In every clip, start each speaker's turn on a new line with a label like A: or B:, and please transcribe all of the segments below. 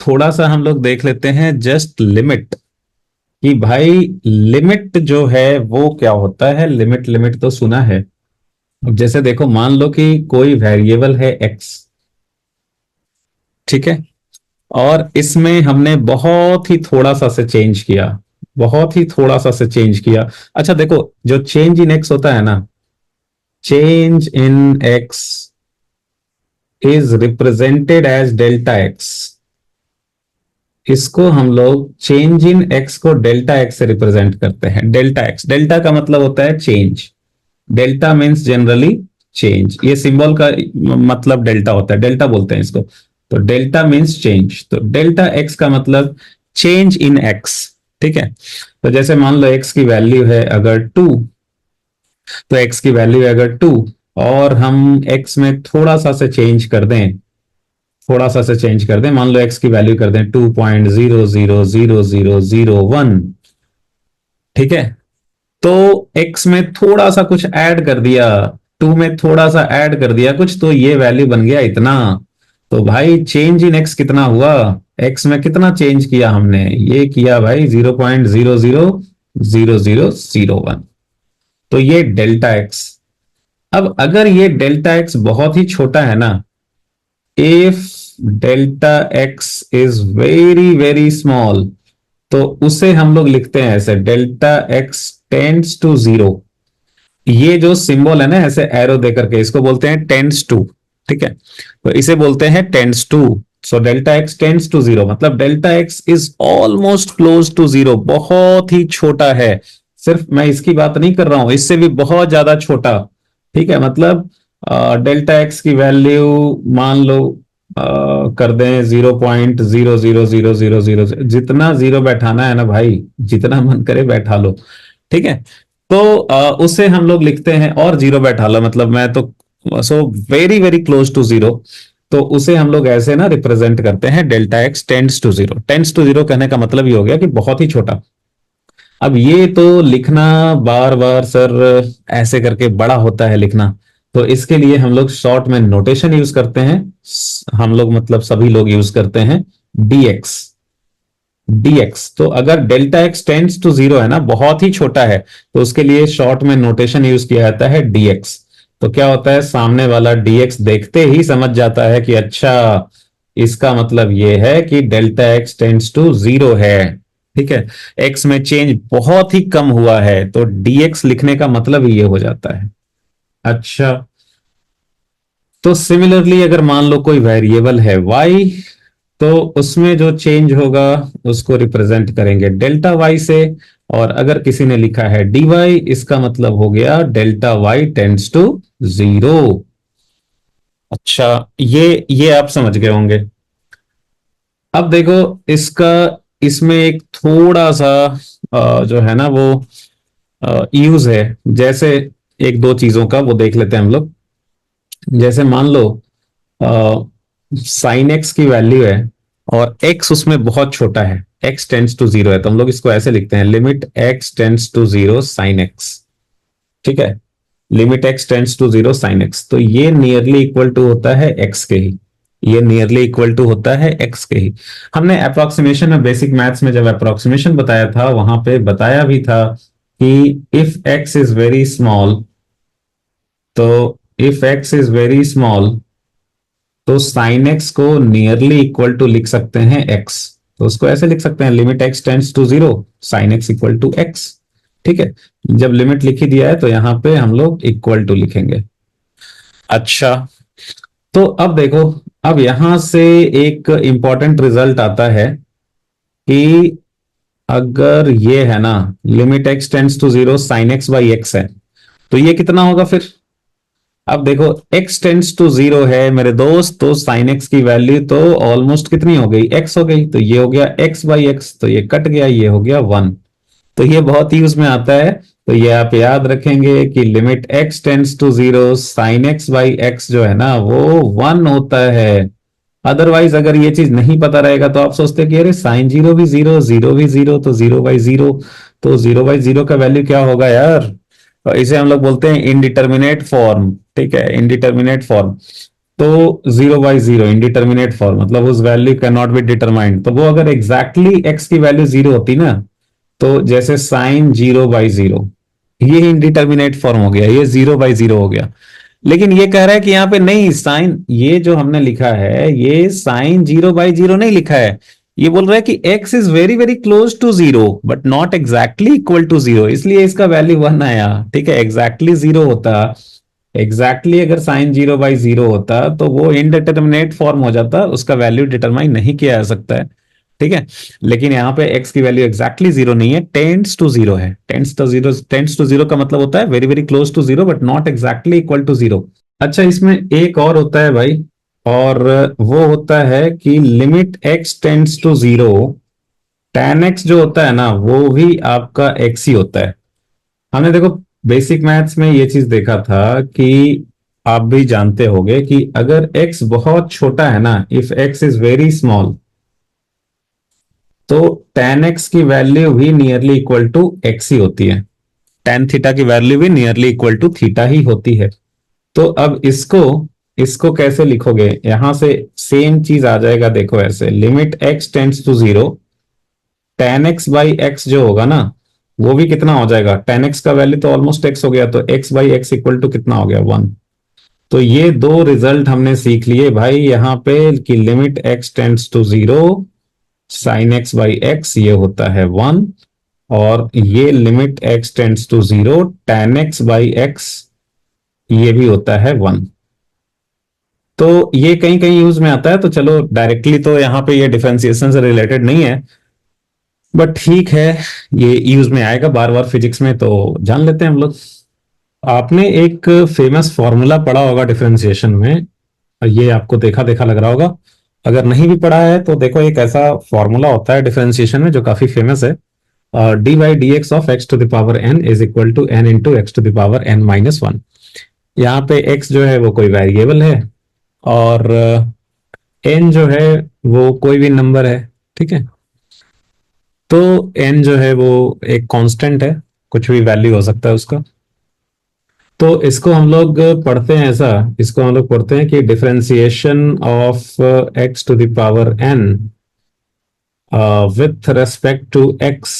A: थोड़ा सा हम लोग देख लेते हैं जस्ट लिमिट, कि भाई लिमिट जो है वो क्या होता है। लिमिट लिमिट तो सुना है। अब जैसे देखो, मान लो कि कोई वेरिएबल है एक्स, ठीक है, और इसमें हमने बहुत ही थोड़ा सा से चेंज किया, बहुत ही थोड़ा सा से चेंज किया। अच्छा देखो, जो चेंज इन एक्स होता है ना, change in X is represented as delta X. इसको हम लोग चेंज इन एक्स को डेल्टा एक्स से रिप्रेजेंट करते हैं। डेल्टा एक्स, डेल्टा का मतलब होता है change. Delta means generally change, ये सिंबल का मतलब डेल्टा होता है, डेल्टा बोलते हैं इसको। तो डेल्टा मीन्स चेंज, तो डेल्टा एक्स का मतलब चेंज इन एक्स। ठीक है, तो जैसे मान लो एक्स की वैल्यू है अगर 2, तो एक्स की वैल्यू है अगर 2, और हम एक्स में थोड़ा सा से चेंज कर दें, थोड़ा सा से चेंज कर दें, मान लो एक्स की वैल्यू कर दें 2.0000001। ठीक है, तो एक्स में थोड़ा सा कुछ ऐड कर दिया, 2 में थोड़ा सा ऐड कर दिया कुछ, तो ये वैल्यू बन गया इतना। तो भाई चेंज इन एक्स कितना हुआ, एक्स में कितना चेंज किया हमने, ये किया भाई 0.000001। तो ये डेल्टा एक्स। अब अगर ये डेल्टा एक्स बहुत ही छोटा है ना, if delta x is very very small, तो उसे हम लोग लिखते हैं ऐसे, delta x tends to zero. ये जो सिंबल है ना ऐसे एरो दे करके, इसको बोलते हैं टेंड्स टू। ठीक है, तो इसे बोलते हैं tends to. So delta x tends to zero, मतलब delta x is almost close to zero, बहुत ही छोटा है। सिर्फ मैं इसकी बात नहीं कर रहा हूं, इससे भी बहुत ज्यादा छोटा। ठीक है, मतलब डेल्टा एक्स की वैल्यू मान लो कर दें 0.00000, जितना जीरो बैठाना है ना भाई, जितना मन करे बैठा लो। ठीक है, तो उसे हम लोग लिखते हैं, और जीरो बैठा लो मतलब मैं तो, so very very close to zero. तो उसे हम लोग ऐसे ना रिप्रेजेंट करते हैं, delta x tends to zero. Tends to zero कहने का मतलब ये हो गया कि बहुत ही छोटा। अब ये तो लिखना बार बार सर ऐसे करके बड़ा होता है लिखना, तो इसके लिए हम लोग शॉर्ट में नोटेशन यूज करते हैं। हम लोग मतलब सभी लोग यूज करते हैं dx। dx, तो अगर delta x tends to zero है ना, बहुत ही छोटा है, तो उसके लिए शॉर्ट में नोटेशन यूज किया जाता है dx। तो क्या होता है, सामने वाला dx देखते ही समझ जाता है कि अच्छा, इसका मतलब ये है कि delta x tends to zero है। ठीक है, एक्स में चेंज बहुत ही कम हुआ है, तो dx लिखने का मतलब ही ये हो जाता है। अच्छा, तो सिमिलरली अगर मान लो कोई वेरिएबल है y, तो उसमें जो चेंज होगा उसको रिप्रेजेंट करेंगे डेल्टा वाई से। और अगर किसी ने लिखा है dy, इसका मतलब हो गया delta Y tends to zero. अच्छा, ये आप समझ गए होंगे। अब देखो इसका, इसमें एक थोड़ा सा जो है ना वो यूज है, जैसे एक दो चीजों का वो देख लेते हैं हम लोग। जैसे मान लो साइन एक्स की वैल्यू है, और एक्स उसमें बहुत छोटा है, एक्स टेंड्स टू जीरो है, तो हम लोग इसको ऐसे लिखते हैं, limit X tends to zero sine X. ठीक है, limit X tends to zero sine X, तो ये नियरली इक्वल टू होता है एक्स के ही, ये नियरली इक्वल टू होता है एक्स के ही। हमने अप्रोक्सीमेशन में, बेसिक मैथ्स में जब अप्रोक्सीमेशन बताया था, वहां पे बताया भी था कि if x is very small, तो if x is very small, तो साइन एक्स को नियरली इक्वल टू लिख सकते हैं एक्स। तो उसको ऐसे लिख सकते हैं, limit X tends to zero sine X equal to X. ठीक है, जब लिमिट लिखी दिया है तो यहां पे हम लोग इक्वल टू लिखेंगे। अच्छा, तो अब देखो, अब यहां से एक इंपॉर्टेंट रिजल्ट आता है कि अगर ये है ना, limit X tends to zero sine X by X है, तो ये कितना होगा फिर। अब देखो, x टेंड्स टू जीरो है मेरे दोस्त, तो साइन x की वैल्यू तो ऑलमोस्ट कितनी हो गई, x हो गई, तो ये हो गया x बाई एक्स, तो ये कट गया, ये हो गया 1। तो ये बहुत यूज में आता है। तो ये आप याद रखेंगे कि limit x tends to zero sine x by x जो है ना वो 1 होता है। अदरवाइज अगर ये चीज नहीं पता रहेगा तो आप सोचते कि अरे साइन जीरो भी जीरो, जीरो भी जीरो, तो जीरो बाई जीरो, तो जीरो बाई जीरो का वैल्यू क्या होगा यार। इसे हम लोग बोलते हैं इनडिटर्मिनेट फॉर्म। ठीक है, इनडिटर्मिनेट फॉर्म। तो 0/0 इंडिटर्मिनेट फॉर्म, मतलब उस value can not be determined. तो वो अगर एग्जैक्टली एक्स की वैल्यू 0 होती ना, तो जैसे साइन 0/0, ये इंडिटर्मिनेट फॉर्म हो गया, ये 0/0 हो गया। लेकिन ये कह रहा है कि यहाँ पे नहीं, साइन ये जो हमने लिखा है ये साइन 0/0 नहीं लिखा है। ये बोल रहा है कि x is very very close to 0 but not exactly equal to 0, इसलिए इसका वैल्यू 1 आया। ठीक है, एग्जैक्टली 0 होता, एग्जैक्टली अगर साइन 0/0 होता तो वो इनडिटरमिनेट फॉर्म हो जाता, उसका वैल्यू डिटरमाइन नहीं किया जा सकता है। ठीक है, लेकिन यहाँ पे x की वैल्यू एग्जैक्टली 0 नहीं है, टेंड्स टू 0 है। टेंड्स टू 0 का मतलब होता है very very close to 0 but not exactly equal to 0। अच्छा, इसमें एक और होता है भाई, और वो होता है कि limit x tends to 0, tan x जो होता है ना वो भी आपका x ही होता है। हमने देखो बेसिक मैथ्स में ये चीज देखा था कि आप भी जानते होंगे कि अगर x बहुत छोटा है ना, if x is very small, तो tan x की वैल्यू भी नियरली इक्वल टू x ही होती है। tan थीटा की वैल्यू भी नियरली इक्वल टू थीटा ही होती है। तो अब इसको इसको कैसे लिखोगे, यहां से सेम चीज आ जाएगा। देखो ऐसे, limit x tends to 0, tan x by x जो होगा ना वो भी कितना हो जाएगा, tan x का वैल्यू तो ऑलमोस्ट x हो गया, तो x by x equal to कितना हो गया, 1। तो ये दो रिजल्ट हमने सीख लिए भाई यहाँ पे कि limit x tends to 0, sine x by x ये होता है 1, और ये limit x tends to 0, tan x by x ये भी होता है 1। तो ये कहीं कहीं यूज में आता है, तो चलो डायरेक्टली तो यहाँ पे ये डिफरेंशिएशन से रिलेटेड नहीं है, बट ठीक है, ये यूज में आएगा बार बार फिजिक्स में, तो जान लेते हैं हम लोग। आपने एक फेमस फॉर्मूला पढ़ा होगा डिफरेंशिएशन में, और ये आपको देखा देखा लग रहा होगा। अगर नहीं भी पढ़ा है तो देखो, एक ऐसा फॉर्मूला होता है डिफरेंशिएशन में जो काफी फेमस है, dy/dx of x to the power n is equal to n into x to the power n-1। यहाँ पे x जो है वो कोई वेरिएबल है, और n जो है वो कोई भी नंबर है। ठीक है, तो n जो है वो एक कांस्टेंट है, कुछ भी वैल्यू हो सकता है उसका। तो इसको हम लोग पढ़ते हैं ऐसा, इसको हम लोग पढ़ते हैं कि differentiation of x to the power n with respect to x,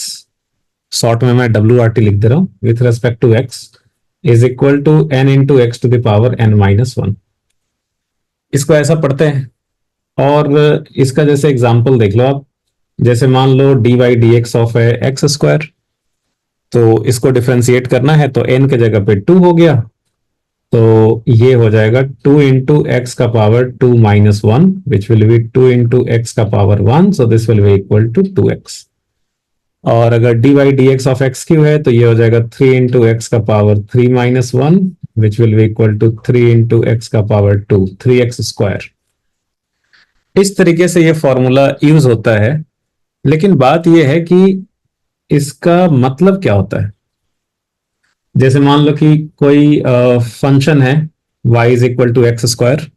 A: short में मैं WRT लिख दे रहा हूं, with respect to x is equal to n into x to the power n-1। इसको ऐसा पढ़ते हैं, और इसका जैसे एग्जांपल देख लो आप, जैसे मान लो dy/dx ऑफ है एक्स स्क्वायर, तो इसको डिफरेंशिएट करना है तो n के जगह पे 2 हो गया, तो ये हो जाएगा 2 इंटू एक्स का power 2-1, which will be 2 into x का power 1, so this will be equal to 2x। और अगर dy/dx ऑफ एक्स क्यू है तो ये हो जाएगा 3 इंटू एक्स का power 3-1, which will be equal to 3 into x का पावर 2, 3x स्क्वायर। इस तरीके से ये फॉर्मूला यूज होता है, लेकिन बात यह है कि इसका मतलब क्या होता है। जैसे मान लो कि कोई फंक्शन है y is equal to x square,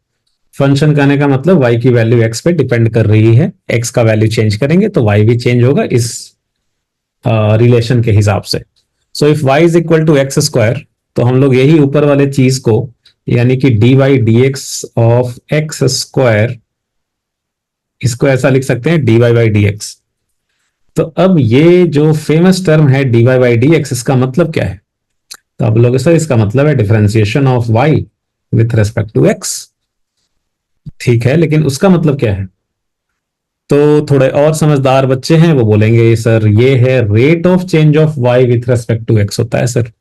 A: function कहने का मतलब y की वैल्यू x पे डिपेंड कर रही है, x का वैल्यू चेंज करेंगे तो y भी चेंज होगा इस रिलेशन के हिसाब से। So if y is equal to x square, तो हम लोग यही ऊपर वाले चीज को, यानी कि dy/dx ऑफ एक्स स्क्वायर, इसको ऐसा लिख सकते हैं dy/dx। तो अब ये जो फेमस टर्म है dy/dx, इसका मतलब क्या है। तो अब लोग सर इसका मतलब है differentiation of y with respect to x। ठीक है, लेकिन उसका मतलब क्या है। तो थोड़े और समझदार बच्चे हैं वो बोलेंगे सर ये है rate of change of y with respect to x होता है सर,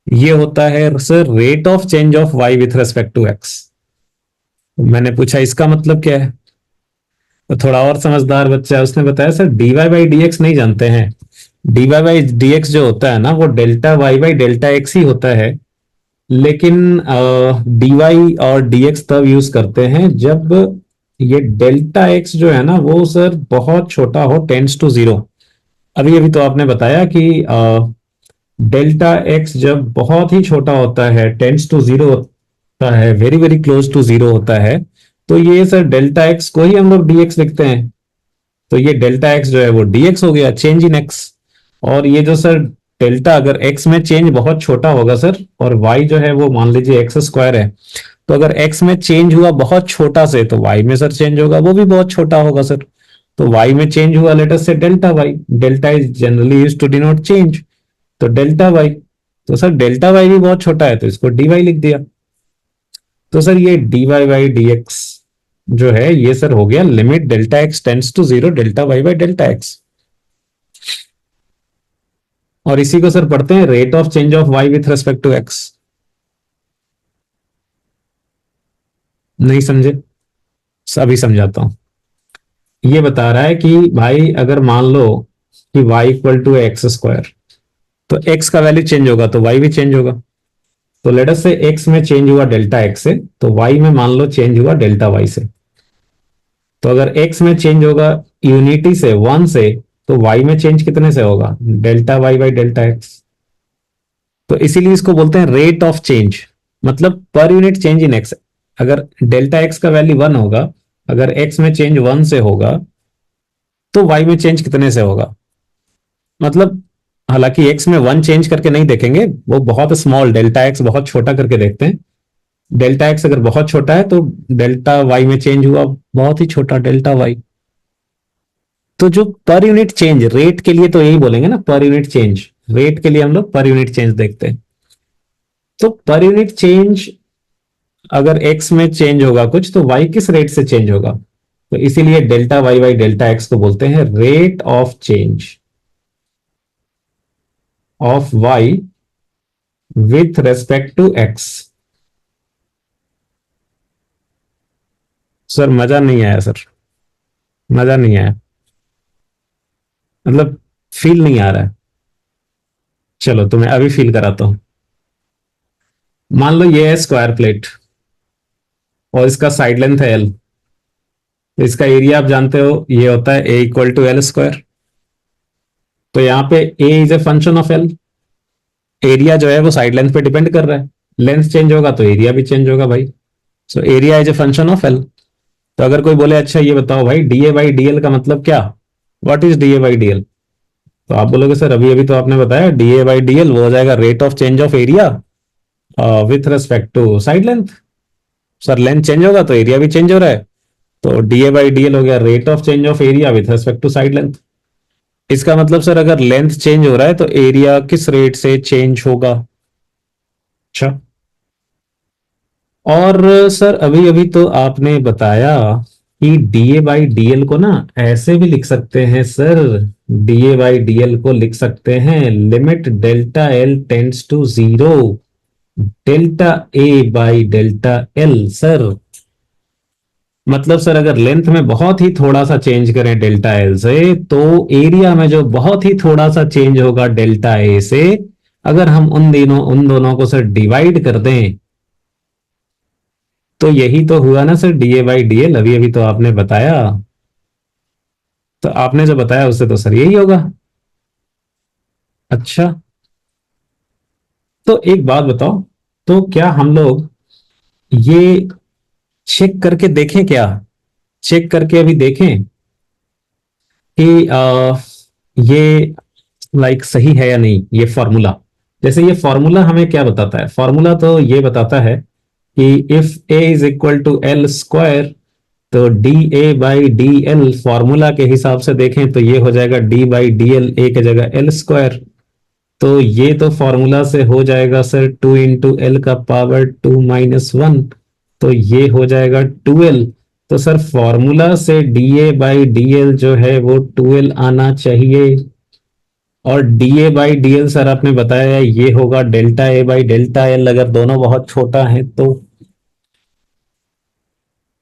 A: ये होता है sir rate of change of y with respect to x। मैंने पूछा इसका मतलब क्या है, तो थोड़ा और समझदार बच्चा है उसने बताया सर dy/dx नहीं जानते हैं, dy/dx जो होता है ना वो डेल्टा y/डेल्टा x ही होता है, लेकिन dy और dx तब यूज करते हैं जब ये डेल्टा x जो है ना वो सर बहुत छोटा हो, टेंड्स टू 0। अभी अभी तो आपने बताया कि डेल्टा x जब बहुत ही छोटा होता है, टेंड्स टू 0 होता है, वेरी वेरी क्लोज टू 0 होता है, तो ये सर डेल्टा x को ही हम लोग dx लिखते हैं। तो ये डेल्टा x जो है वो dx हो गया, चेंज इन x। और ये जो सर डेल्टा, अगर x में चेंज बहुत छोटा होगा सर, और y जो है वो मान लीजिए एक्स स्क्वायर है, तो अगर x में चेंज हुआ बहुत छोटा से तो y में सर चेंज होगा वो भी बहुत छोटा होगा सर। तो y में चेंज हुआ लेट अस से delta y, delta is generally used to denote change, तो डेल्टा y। तो सर डेल्टा y भी बहुत छोटा है तो इसको dy लिख दिया। तो सर ये dy बाई dx जो है ये सर हो गया limit delta x tends to zero delta y by delta x। और इसी को सर पढ़ते हैं rate of change of y with respect to x। नहीं समझे? अभी समझाता हूं। ये बता रहा है कि भाई अगर मान लो कि y equal to x square, तो x का वैल्यू चेंज होगा तो y भी चेंज होगा। तो लेट अस से x में चेंज हुआ डेल्टा x से, तो y में मान लो चेंज हुआ डेल्टा y से। तो अगर x में चेंज होगा यूनिटी से 1 से, तो y में चेंज कितने से होगा delta y by delta x। तो इसीलिए इसको बोलते हैं रेट ऑफ चेंज, मतलब per unit change in x। अगर डेल्टा x का वैल्यू 1 होगा, अगर x में चेंज 1 से होगा तो y में चेंज कितने से होगा, मतलब हालांकि x में 1 चेंज करके नहीं देखेंगे, वो बहुत स्मॉल डेल्टा x बहुत छोटा करके देखते हैं। डेल्टा x अगर बहुत छोटा है तो डेल्टा y में चेंज हुआ बहुत ही छोटा डेल्टा y। तो जो पर यूनिट चेंज रेट के लिए तो यही बोलेंगे ना, पर यूनिट चेंज, रेट के लिए हम लोग पर यूनिट चेंज देखते हैं। तो पर यूनिट चेंज अगर x में चेंज होगा कुछ तो y किस रेट से चेंज होगा, तो इसीलिए delta y by delta x को बोलते हैं rate of change of y with respect to x। Sir मजा नहीं आया सर, मजा नहीं आया, मतलब फील नहीं आ रहा है। चलो तुम्हें अभी फील कराता हूं। मान लो ये है स्क्वायर प्लेट और इसका साइड लेंथ है एल, तो इसका एरिया आप जानते हो ये होता है A equal to L square. तो यहाँ पे A is a function of L, area जो है वो साइड लेंथ पे डिपेंड कर रहा है, लेंथ चेंज होगा तो एरिया भी चेंज होगा भाई। So area is a function of L. तो अगर कोई बोले अच्छा ये बताओ भाई D A by D L का मतलब क्या, what is D A by D L, तो आप बोलोगे सर अभी अभी तो आपने बताया D A by D L वो हो जाएगा rate of change of area with respect to side length. Sir length change होगा तो एरिया भी चेंज हो रहा है, तो D A by D L हो गया rate of change of area with respect to side length. इसका मतलब सर अगर लेंथ चेंज हो रहा है तो एरिया किस रेट से चेंज होगा। अच्छा, और सर अभी अभी तो आपने बताया कि डीए बाई डीएल को ना ऐसे भी लिख सकते हैं सर, डीए बाई डीएल को लिख सकते हैं limit delta L tends to zero delta A by delta L sir. मतलब सर अगर लेंथ में बहुत ही थोड़ा सा चेंज करें डेल्टा एल से, तो एरिया में जो बहुत ही थोड़ा सा चेंज होगा डेल्टा ए से, अगर हम उन दोनों को सर डिवाइड कर दें तो यही तो हुआ ना sir D A by D L, अभी अभी तो आपने बताया। तो आपने जो बताया उससे तो सर यही होगा। अच्छा, तो एक बात बताओ, तो क्या हम लोग ये चेक करके देखें क्या, चेक करके अभी देखें कि ये लाइक सही है या नहीं ये फॉर्मूला। जैसे ये फॉर्मूला हमें क्या बताता है, फॉर्मूला तो ये बताता है कि if A is equal to L square, तो D A by D L formula के हिसाब से देखें तो ये हो जाएगा d by D L, A की जगह एल स्क्वायर। तो ये तो फॉर्मूला से हो जाएगा सर 2 इंटू एल का पावर 2 - 1, तो ये हो जाएगा 2l। तो सर फॉर्मूला से D A by D L जो है वो 2l आना चाहिए। और D A by D L sir आपने बताया ये होगा delta A by delta L अगर दोनों बहुत छोटा है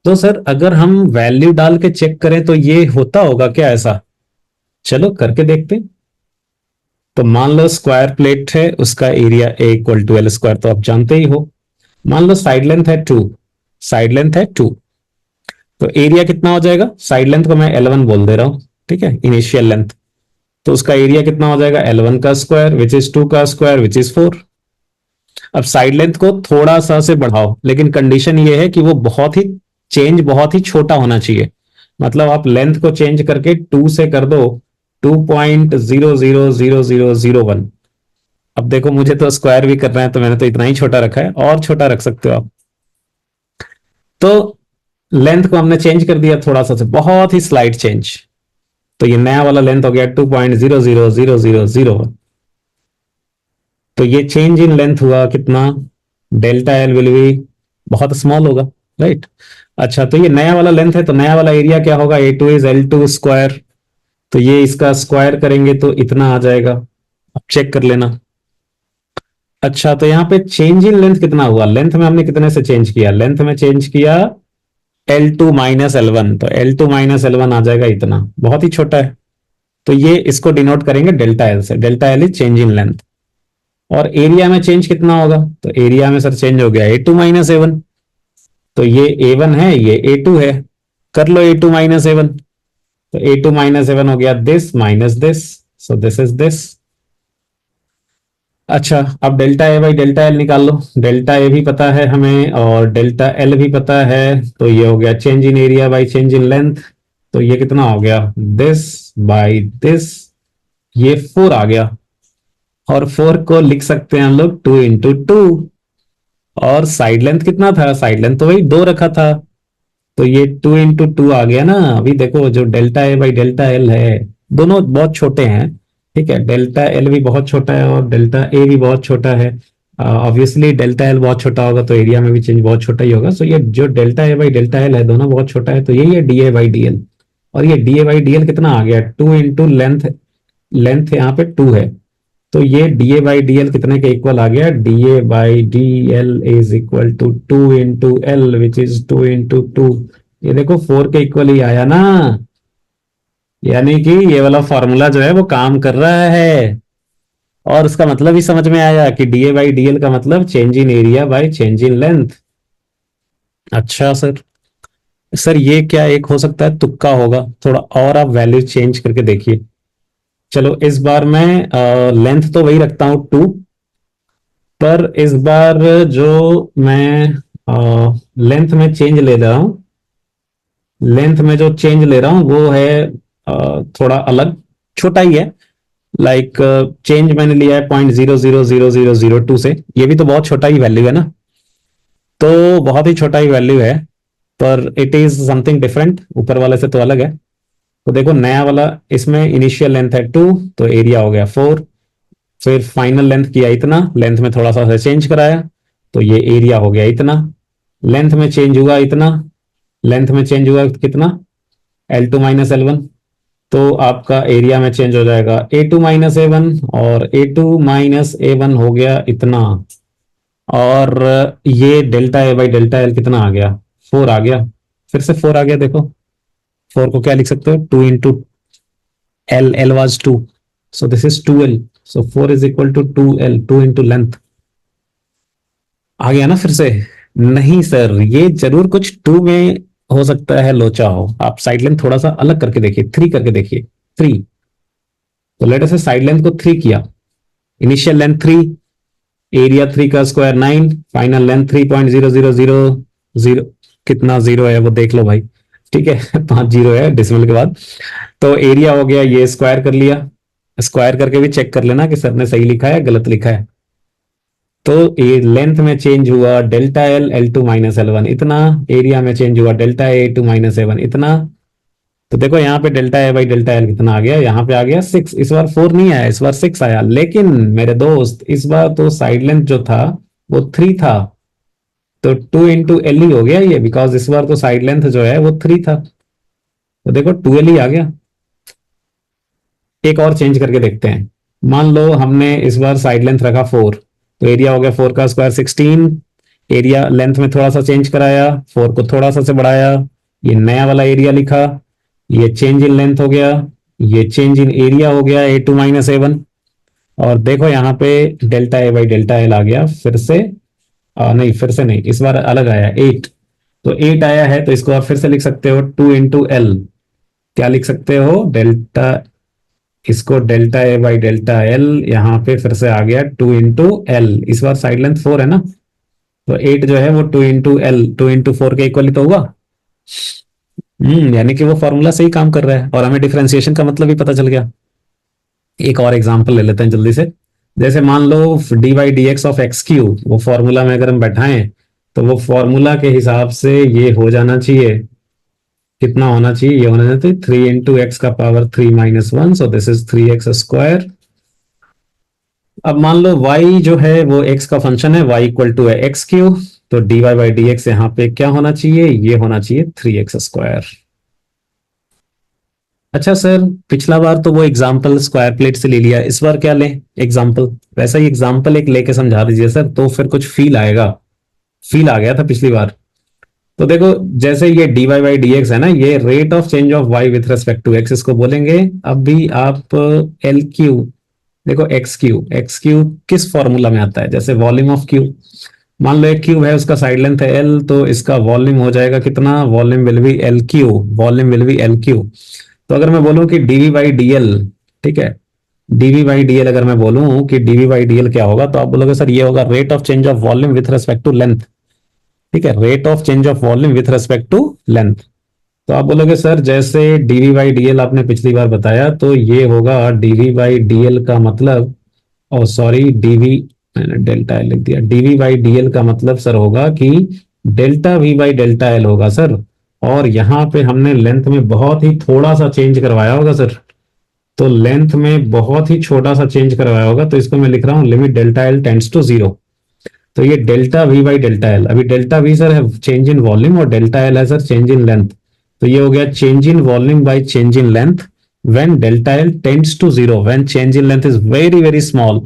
A: तो सर अगर हम वैल्यू डाल के चेक करें तो ये होता होगा क्या ऐसा, चलो करके देखते हैं। तो मान लो स्क्वायर प्लेट है, उसका area A equal to L square तो आप जानते ही हो। मान लो साइड लेंथ है 2, साइड लेंथ है 2, तो एरिया कितना हो जाएगा, साइड लेंथ को मैं L1 बोल दे रहा हूं, ठीक है, इनिशियल लेंथ। तो उसका एरिया कितना हो जाएगा L1 का स्क्वायर विच इज 2 का स्क्वायर विच इज 4। अब साइड लेंथ को थोड़ा सा से बढ़ाओ, लेकिन कंडीशन ये है कि वो बहुत ही छोटा होना चाहिए। मतलब आप लेंथ को चेंज करके 2 से कर दो 2.000001। अब देखो मुझे तो स्क्वायर भी करना है तो मैंने तो इतना ही छोटा रखा है, और छोटा रख सकते हो आप। तो लेंथ को हमने चेंज कर दिया थोड़ा सा, से बहुत ही स्लाइट चेंज। तो ये नया वाला लेंथ हो गया 2.00000। तो ये चेंज इन लेंथ हुआ कितना, डेल्टा एल विल बी बहुत स्मॉल होगा, राइट। अच्छा, तो ये नया वाला लेंथ है, तो नया वाला एरिया क्या होगा, A2 इज L2 स्क्वायर। तो ये इसका स्क्वायर करेंगे तो इतना आ जाएगा, अब चेक कर लेना। अच्छा, तो यहाँ पे चेंज इन लेंथ कितना हुआ, लेंथ में हमने कितने से चेंज किया, लेंथ में चेंज किया L2 - L1, तो L2 - L1 आ जाएगा इतना, बहुत ही छोटा है। तो ये इसको डिनोट करेंगे डेल्टा एल से, delta L is change in length. और एरिया में चेंज कितना होगा, तो एरिया में सर चेंज हो गया A2 - A1। तो ये A1 है, ये A2 है, कर लो A2 - A1। तो A2 - A1 हो गया this minus this, so this is this. अच्छा, अब delta A by delta L निकाल लो। डेल्टा ए भी पता है हमें और डेल्टा एल भी पता है, तो ये हो गया change in area by change in length. तो ये कितना हो गया, दिस बाई दिस, ये 4 आ गया। और 4 को लिख सकते हैं हम लोग 2 × 2। और साइड लेंथ कितना था, साइड लेंथ तो वही 2 रखा था, तो ये 2 × 2 आ गया ना। अभी देखो जो delta A by delta L है, दोनों बहुत छोटे हैं, ठीक है। डेल्टा एल भी बहुत छोटा है और डेल्टा ए भी बहुत छोटा है। ऑब्वियसली डेल्टा एल बहुत छोटा होगा तो एरिया में भी चेंज बहुत छोटा ही होगा। सो ये जो delta A by delta L है, दोनों बहुत छोटा है, तो यही है D A by D L. और ये D A by D L कितना आ गया, 2 × लेंथ यहाँ पे 2 है, तो ये D A by D L कितने के इक्वल आ गया, D A by D L is equal to 2 × L which is 2 × 2। ये देखो 4 के इक्वल ही आया ना, यानी कि ये वाला फॉर्मूला जो है वो काम कर रहा है। और उसका मतलब ही समझ में आया कि D A by D L का मतलब change in area by change in length. अच्छा सर, सर ये क्या एक हो सकता है, तुक्का होगा थोड़ा, और आप वैल्यू चेंज करके देखिए। चलो इस बार मैं लेंथ तो वही रखता हूं 2, पर इस बार जो मैं लेंथ में चेंज ले रहा हूं, लेंथ में जो चेंज ले रहा हूं वो है थोड़ा अलग, छोटा ही है। लाइक चेंज मैंने लिया है 0.000002 से, ये भी तो बहुत छोटा ही वैल्यू है ना, तो बहुत ही छोटा ही वैल्यू है, पर इट इज समथिंग डिफरेंट, ऊपर वाले से तो अलग है। तो देखो नया वाला, इसमें इनिशियल लेंथ है 2, तो एरिया हो गया 4। फिर फाइनल लेंथ किया इतना, लेंथ में थोड़ा सा चेंज कराया, तो ये एरिया हो गया इतना। लेंथ में चेंज हुआ इतना, लेंथ में चेंज हुआ कितना, L2 - L1। तो आपका एरिया में चेंज हो जाएगा A2 - A1, और A2 - A1 हो गया इतना। और ये delta A by delta L कितना आ गया, 4 आ गया, फिर से 4 आ गया। देखो 4 को क्या लिख सकते हो, 2 × L was 2, so this is 2L, so 4 is equal to 2L, 2 into length। आ गया ना फिर से, नहीं सर ये जरूर कुछ 2 में हो सकता है लोचा हो। आप साइड लेंथ थोड़ा सा अलग करके देखिए, 3 करके देखिए, 3। तो लेट अस से साइड लेंथ को 3 किया, इनिशियल लेंथ 3, एरिया 3 का स्क्वायर 9, फाइनल लेंथ 3.0000, कितना जीरो है वो देख लो भाई, ठीक है 5 जीरो है डिसिमल के बाद। तो एरिया हो गया, ये स्क्वायर कर लिया, स्क्वायर करके भी चेक कर लेना कि सर ने सही लिखा है गलत लिखा है। तो ये लेंथ में चेंज हुआ डेल्टा एल L2 - L1 इतना, एरिया में चेंज हुआ डेल्टा A2 - A1 इतना। तो देखो यहाँ पे delta A by delta L कितना आ गया, यहाँ पे आ गया 6। इस बार 4 नहीं आया, इस बार 6 आया। लेकिन मेरे दोस्त इस बार तो साइड लेंथ जो था वो 3 था, तो 2 × L ही हो गया ये, बिकॉज इस बार तो साइड लेंथ जो है वो 3 था। तो देखो 2L ही आ गया। एक और चेंज करके देखते हैं, मान लो हमने इस बार साइड लेंथ रखा 4, तो एरिया हो गया 4 का स्क्वायर 16। एरिया लेंथ में थोड़ा सा चेंज कराया, 4 को थोड़ा सा से बढ़ाया, ये नया वाला एरिया लिखा, ये चेंज इन लेंथ हो गया, ये चेंज इन एरिया हो गया A2 - A1। और देखो यहाँ पे delta A by delta L आ गया फिर से, नहीं फिर से नहीं, इस बार अलग आया 8। तो 8 आया है, तो इसको आप फिर से लिख सकते हो 2 × L। क्या लिख सकते हो, डेल्टा, इसको delta A by delta L, यहाँ पे फिर से आ गया 2 × L। इस बार साइड लेंथ 4 है ना, तो 8 जो है वो 2 × L, 2 × 4 के इक्वल ही तो होगा। यानी कि वो फॉर्मूला सही काम कर रहा है और हमें डिफरेंशिएशन का मतलब भी पता चल गया। एक और एग्जांपल ले लेते हैं जल्दी से। जैसे मान लो d by D x of x cube, वो फॉर्मूला में अगर हम बैठाएं तो वो फॉर्मूला के हिसाब से ये हो जाना चाहिए, कितना होना चाहिए, ये होना चाहिए 3 × x का power 3 - 1, so this is 3x²। अब मान लो y जो है वो x का फंक्शन है, y = है x³, तो dy/dx यहाँ पे क्या होना चाहिए, ये होना चाहिए 3x²। अच्छा सर, पिछला बार तो वो एग्जाम्पल स्क्वायर प्लेट से ले लिया, इस बार क्या लें एग्जाम्पल? वैसा ही एग्जाम्पल एक लेके समझा दीजिए सर, तो फिर कुछ फील आएगा। फील आ गया था पिछली बार। तो देखो, जैसे ये dy/dx है ना, ये rate of change of y with respect to x, इसको बोलेंगे। अब भी आप L3, देखो x³ किस फॉर्मूला में आता है, जैसे वॉल्यूम ऑफ क्यूब। मान लो एक क्यूब है, उसका साइड लेंथ है L, तो इसका वॉल्यूम हो जाएगा कितना, volume will be L3, volume will be L3। तो अगर मैं बोलूं कि dv/dl, ठीक है, dv/dl अगर मैं बोलूं कि dv/dl क्या होगा, तो आप बोलोगे सर ये होगा rate of change of volume with respect to length. ठीक है, rate of change of volume with respect to length. तो आप बोलोगे सर जैसे dv/dl आपने पिछली बार बताया, तो ये होगा dv/dl का मतलब, ओ सॉरी dv, मैंने डेल्टा एल लिख दिया, dv/dl का मतलब सर होगा कि डेल्टा v/डेल्टा एल होगा सर। और यहाँ पे हमने लेंथ में बहुत ही थोड़ा सा चेंज करवाया होगा सर, तो लेंथ में बहुत ही छोटा सा चेंज करवाया होगा, तो इसको मैं लिख रहा हूँ limit delta L tends to 0। तो ये डेल्टा v/डेल्टा एल, अभी डेल्टा v सर है चेंज इन वॉल्यूम, और डेल्टा एल है सर चेंज इन लेंथ। तो ये हो गया change in volume by change in length when delta L tends to 0, when change in length is very very small.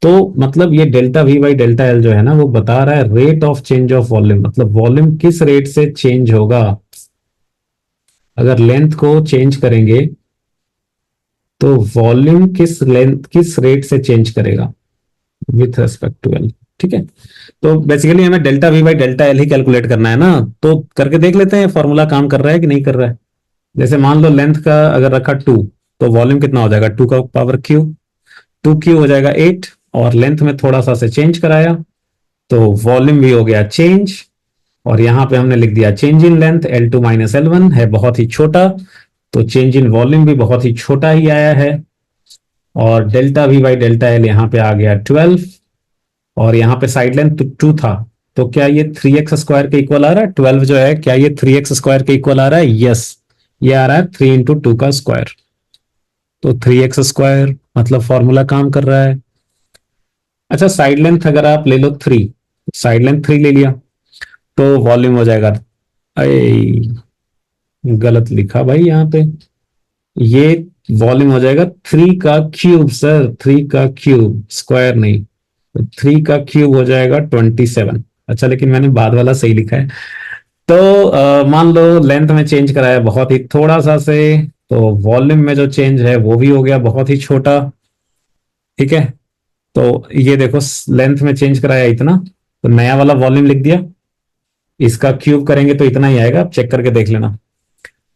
A: तो मतलब ये डेल्टा v/डेल्टा एल जो है ना, वो बता रहा है rate of change of volume, मतलब वॉल्यूम किस रेट से चेंज होगा। अगर लेंथ को चेंज करेंगे तो वॉल्यूम किस रेट से चेंज करेगा विथ रेस्पेक्ट टू एल। ठीक है, तो बेसिकली हमें डेल्टा v/डेल्टा एल ही कैलकुलेट करना है ना, तो करके देख लेते हैं फॉर्मूला काम कर रहा है कि नहीं कर रहा है। जैसे मान लो लेंथ का अगर रखा 2, तो वॉल्यूम कितना हो जाएगा, 2 का पावर क्यू, 2 क्यू हो जाएगा 8, और लेंथ में थोड़ा सा से चेंज कराया, तो वॉल्यूम भी हो गया चेंज। और यहां पे हमने लिख दिया change in length L2 - L1 है बहुत ही छोटा, तो चेंज इन वॉल्यूम भी बहुत ही छोटा ही आया है। और डेल्टा v/डेल्टा एल यहाँ पे आ गया 12, और यहाँ पे साइड लेंथ 2 था, तो क्या ये 3x² के इक्वल आ रहा है, 12 जो है क्या ये 3x² के इक्वल आ रहा है, यस, ये आ रहा है 3 × 2 का स्क्वायर। तो 3x², मतलब फॉर्मूला काम कर रहा है। अच्छा, साइड लेंथ अगर आप ले लो 3, साइड लेंथ 3 ले लिया, तो वॉल्यूम हो जाएगा, अरे गलत लिखा भाई यहाँ पे, ये वॉल्यूम हो जाएगा 3 का क्यूब सर, 3 का क्यूब, स्क्वायर नहीं। तो 3 का क्यूब हो जाएगा 27। अच्छा, लेकिन मैंने बाद वाला सही लिखा है। तो मान लो लेंथ में चेंज कराया बहुत ही थोड़ा सा से, तो वॉल्यूम में जो चेंज है वो भी हो गया बहुत ही छोटा। ठीक है, तो ये देखो लेंथ में चेंज कराया इतना, तो नया वाला वॉल्यूम लिख दिया, इसका क्यूब करेंगे तो इतना ही आएगा, आप चेक करके देख लेना।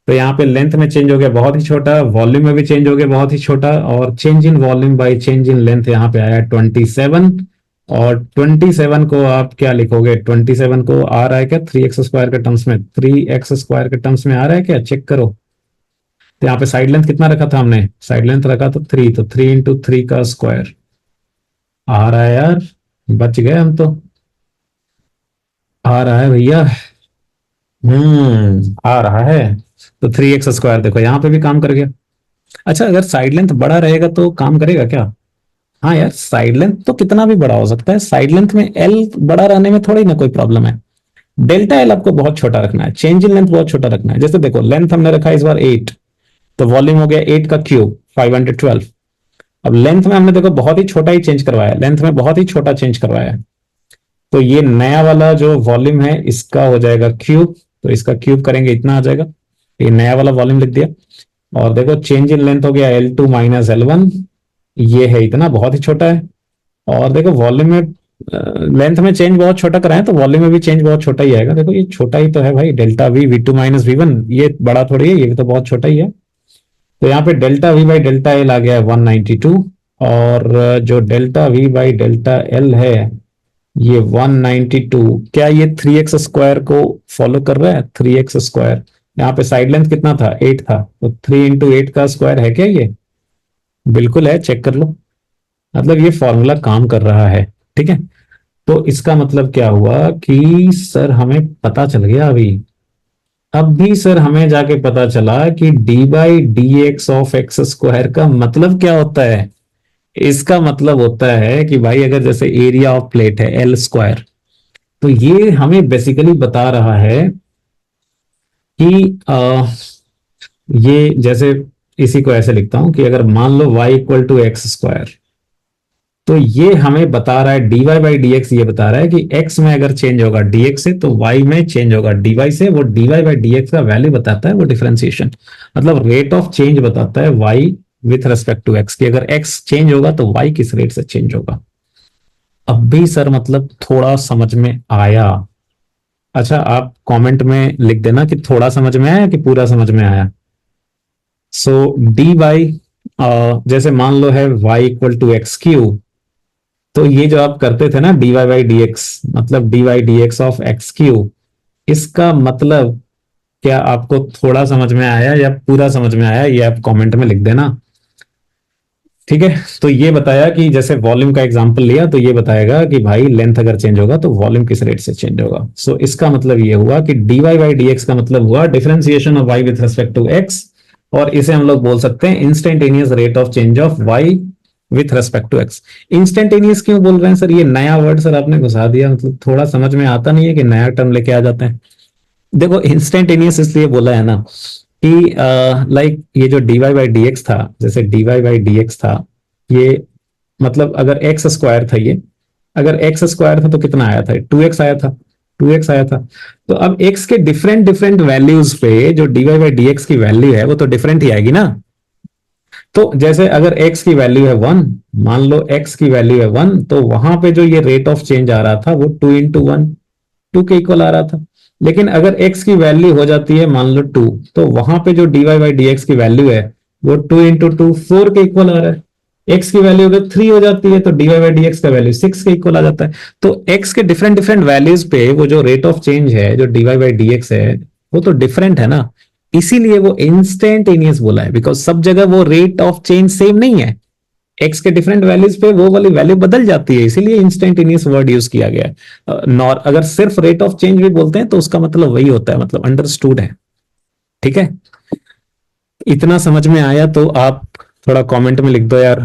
A: तो यहाँ पे लेंथ में चेंज हो गया बहुत ही छोटा, वॉल्यूम में भी चेंज हो गया बहुत ही छोटा, और change in volume by change in length यहाँ पे आया 27। और 27 को आप क्या लिखोगे, 27 को आ रहा है क्या 3x² के टर्म्स में, 3x² के टर्म्स में आ रहा है क्या, चेक करो। तो यहाँ पे साइड लेंथ कितना रखा था हमने, साइड लेंथ रखा तो 3, तो 3 × 3 का स्क्वायर आ रहा है यार, बच गए हम तो, आ रहा है भैया। आ रहा है। तो 3x² देखो यहाँ पे भी काम कर गया। अच्छा, अगर साइड लेंथ बड़ा रहेगा तो काम करेगा क्या? हाँ यार, साइड लेंथ तो कितना भी बड़ा हो सकता है, साइड लेंथ में एल बड़ा रहने में थोड़ी ना कोई प्रॉब्लम है। डेल्टा एल आपको बहुत छोटा रखना है, चेंज इन लेंथ बहुत छोटा रखना है। जैसे देखो लेंथ हमने रखा है इस बार 8, तो वॉल्यूम हो गया 8 का क्यूब 512। अब लेंथ में हमने देखो बहुत ही छोटा ही चेंज करवाया, लेंथ में बहुत ही छोटा चेंज करवाया है, तो ये नया वाला जो वॉल्यूम है इसका हो जाएगा क्यूब, तो इसका क्यूब करेंगे इतना आ जाएगा, ये नया वाला वॉल्यूम लिख दिया। और देखो चेंज इन लेंथ हो गया L2 - L1, ये है इतना बहुत ही छोटा है। और देखो वॉल्यूम में लेंथ में चेंज बहुत छोटा कराएं, तो वॉल्यूम में भी चेंज बहुत छोटा ही आएगा। देखो ये छोटा ही तो है भाई, डेल्टा v/v2 - v1, ये बड़ा थोड़ी है, ये भी तो बहुत छोटा ही है। तो यहाँ पे डेल्टा v/डेल्टा एल आ गया है 192, और जो डेल्टा v/डेल्टा एल है ये 192, क्या ये 3x² को फॉलो कर रहा है, 3x²। यहाँ पे साइड लेंथ कितना था, 8 था, तो 3 × 8 का स्क्वायर है क्या ये, बिल्कुल है, चेक कर लो। मतलब ये फॉर्मूला काम कर रहा है। ठीक है, तो इसका मतलब क्या हुआ कि सर हमें पता चल गया अभी, अब भी सर हमें जाके पता चला कि D by D x of x square का मतलब क्या होता है। इसका मतलब होता है कि भाई अगर जैसे एरिया ऑफ प्लेट है एल स्क्वायर, तो ये हमें बेसिकली बता रहा है कि ये जैसे, इसी को ऐसे लिखता हूं कि अगर मान लो y equal to x square, तो ये हमें बता रहा है dy बाई डी एक्स, ये बता रहा है कि x में अगर चेंज होगा dx से तो y में चेंज होगा dy से। वो dy बाई डी एक्स का वैल्यू बताता है, वो डिफरेंशिएशन मतलब रेट ऑफ चेंज बताता है y with respect to x, कि अगर x चेंज होगा तो y किस रेट से चेंज होगा। अब भी सर मतलब थोड़ा समझ में आया? अच्छा, आप कमेंट में लिख देना कि थोड़ा समझ में आया कि पूरा समझ में आया। सो डी बाई, जैसे मान लो है y equal to x cube, तो ये जो आप करते थे ना dy बाई डी एक्स, मतलब dy D x of x cube, इसका मतलब क्या आपको थोड़ा समझ में आया या पूरा समझ में आया, ये आप कमेंट में लिख देना। ठीक है, तो ये बताया कि जैसे वॉल्यूम का एग्जांपल लिया तो ये बताएगा कि भाई लेंथ अगर चेंज होगा तो वॉल्यूम किस रेट से चेंज होगा। सो इसका मतलब ये हुआ कि dy बाई डी एक्स का मतलब हुआ differentiation of y with respect to x, और इसे हम लोग बोल सकते हैं instantaneous rate of change of y with respect to x। Instantaneous क्यों बोल रहे हैं सर, ये नया वर्ड सर आपने घुसा दिया, मतलब थोड़ा समझ में आता नहीं है कि नया टर्म लेके आ जाते हैं। देखो इंस्टेंटेनियस इसलिए बोला है ना कि लाइक ये जो dy बाई डी एक्स था, जैसे dy बाई डी एक्स था, ये मतलब अगर एक्स स्क्वायर था, ये अगर एक्स स्क्वायर था तो कितना आया था, 2x आया था, 2x आया था। तो अब x के डिफरेंट डिफरेंट वैल्यूज पे जो dy बाई डी एक्स की वैल्यू है वो तो डिफरेंट ही आएगी ना। तो जैसे अगर x की वैल्यू है 1, मान लो x की वैल्यू है 1, तो वहां पे जो ये रेट ऑफ चेंज आ रहा था वो 2 into 1, 2 के इक्वल आ रहा था। लेकिन अगर x की वैल्यू हो जाती है मान लो 2, तो वहां पे जो dy बाई डी एक्स की वैल्यू है वो 2 into 2, 4 के इक्वल आ रहा है। x की वैल्यू अगर 3 हो जाती है तो dy बाई डी एक्स का वैल्यू 6 के इक्वल आ जाता है। तो x के डिफरेंट डिफरेंट वैल्यूज पे वो जो रेट ऑफ चेंज है जो dy बाई डी एक्स है वो तो डिफरेंट है ना। इसीलिए वो इंस्टेंटेनियस बोला है, बिकॉज सब जगह वो रेट ऑफ चेंज सेम नहीं है। एक्स के डिफरेंट वैल्यूज पे वो वाली वैल्यू बदल जाती है, इसीलिए इंस्टेंटेनियस वर्ड यूज किया गया है। नॉर अगर सिर्फ रेट ऑफ चेंज भी बोलते हैं तो उसका मतलब वही होता है, मतलब अंडरस्टूड है। ठीक है, इतना समझ में आया तो आप थोड़ा कमेंट में लिख दो यार,